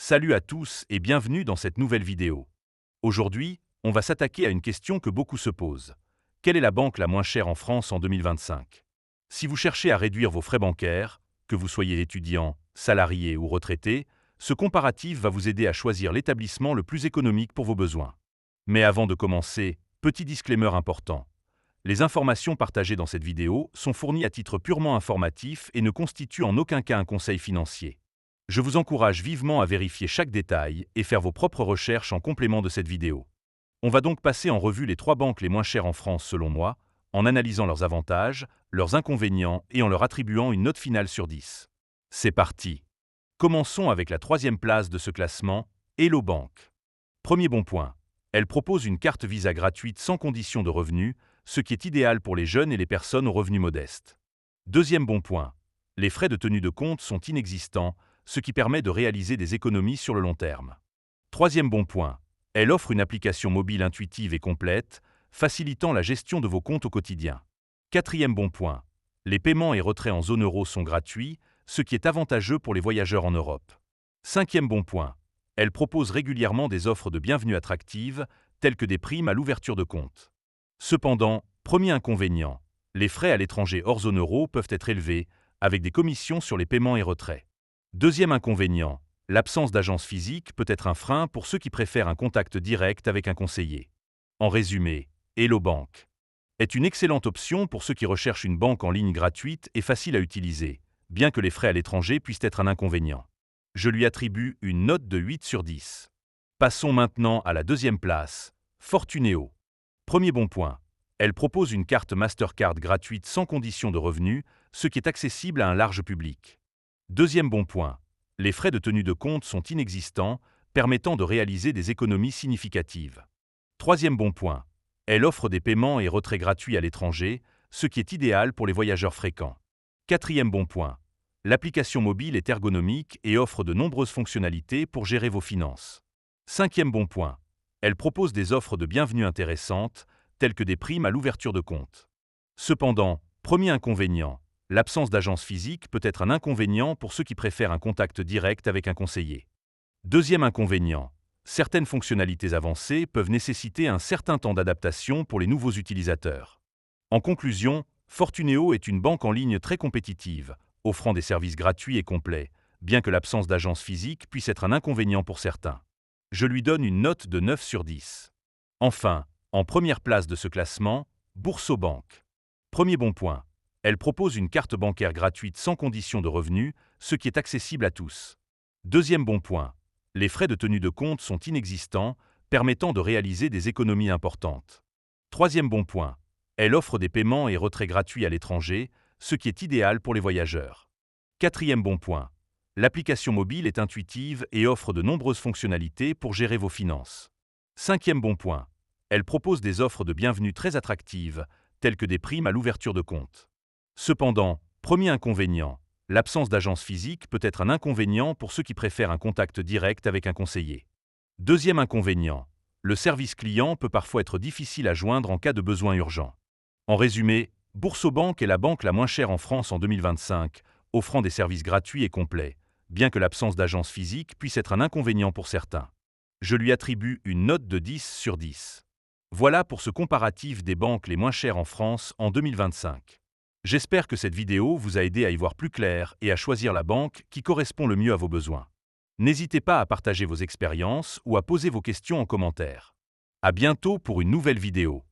Salut à tous et bienvenue dans cette nouvelle vidéo. Aujourd'hui, on va s'attaquer à une question que beaucoup se posent. Quelle est la banque la moins chère en France en 2025? Si vous cherchez à réduire vos frais bancaires, que vous soyez étudiant, salarié ou retraité, ce comparatif va vous aider à choisir l'établissement le plus économique pour vos besoins. Mais avant de commencer, petit disclaimer important. Les informations partagées dans cette vidéo sont fournies à titre purement informatif et ne constituent en aucun cas un conseil financier. Je vous encourage vivement à vérifier chaque détail et faire vos propres recherches en complément de cette vidéo. On va donc passer en revue les 3 banques les moins chères en France selon moi, en analysant leurs avantages, leurs inconvénients et en leur attribuant une note finale sur 10. C'est parti. Commençons avec la 3e place de ce classement, Hello Bank. Premier bon point. Elle propose une carte Visa gratuite sans condition de revenu, ce qui est idéal pour les jeunes et les personnes aux revenus modestes. Deuxième bon point. Les frais de tenue de compte sont inexistants, ce qui permet de réaliser des économies sur le long terme. Troisième bon point. Elle offre une application mobile intuitive et complète, facilitant la gestion de vos comptes au quotidien. Quatrième bon point. Les paiements et retraits en zone euro sont gratuits, ce qui est avantageux pour les voyageurs en Europe. Cinquième bon point. Elle propose régulièrement des offres de bienvenue attractives, telles que des primes à l'ouverture de compte. Cependant, premier inconvénient, les frais à l'étranger hors zone euro peuvent être élevés, avec des commissions sur les paiements et retraits. Deuxième inconvénient, l'absence d'agence physique peut être un frein pour ceux qui préfèrent un contact direct avec un conseiller. En résumé, Hello Bank est une excellente option pour ceux qui recherchent une banque en ligne gratuite et facile à utiliser, bien que les frais à l'étranger puissent être un inconvénient. Je lui attribue une note de 8 sur 10. Passons maintenant à la 2e place, Fortuneo. Premier bon point. Elle propose une carte Mastercard gratuite sans condition de revenu, ce qui est accessible à un large public. Deuxième bon point. Les frais de tenue de compte sont inexistants, permettant de réaliser des économies significatives. Troisième bon point. Elle offre des paiements et retraits gratuits à l'étranger, ce qui est idéal pour les voyageurs fréquents. Quatrième bon point. L'application mobile est ergonomique et offre de nombreuses fonctionnalités pour gérer vos finances. Cinquième bon point. Elle propose des offres de bienvenue intéressantes, telles que des primes à l'ouverture de compte. Cependant, premier inconvénient, l'absence d'agence physique peut être un inconvénient pour ceux qui préfèrent un contact direct avec un conseiller. Deuxième inconvénient, certaines fonctionnalités avancées peuvent nécessiter un certain temps d'adaptation pour les nouveaux utilisateurs. En conclusion, Fortuneo est une banque en ligne très compétitive, offrant des services gratuits et complets, bien que l'absence d'agence physique puisse être un inconvénient pour certains. Je lui donne une note de 9 sur 10. Enfin, en première place de ce classement, Boursobank. Premier bon point. Elle propose une carte bancaire gratuite sans condition de revenu, ce qui est accessible à tous. Deuxième bon point. Les frais de tenue de compte sont inexistants, permettant de réaliser des économies importantes. Troisième bon point. Elle offre des paiements et retraits gratuits à l'étranger, ce qui est idéal pour les voyageurs. Quatrième bon point. L'application mobile est intuitive et offre de nombreuses fonctionnalités pour gérer vos finances. Cinquième bon point. Elle propose des offres de bienvenue très attractives, telles que des primes à l'ouverture de compte. Cependant, premier inconvénient, l'absence d'agence physique peut être un inconvénient pour ceux qui préfèrent un contact direct avec un conseiller. Deuxième inconvénient, le service client peut parfois être difficile à joindre en cas de besoin urgent. En résumé, Boursobank est la banque la moins chère en France en 2025, offrant des services gratuits et complets, bien que l'absence d'agence physique puisse être un inconvénient pour certains. Je lui attribue une note de 10 sur 10. Voilà pour ce comparatif des banques les moins chères en France en 2025. J'espère que cette vidéo vous a aidé à y voir plus clair et à choisir la banque qui correspond le mieux à vos besoins. N'hésitez pas à partager vos expériences ou à poser vos questions en commentaire. À bientôt pour une nouvelle vidéo.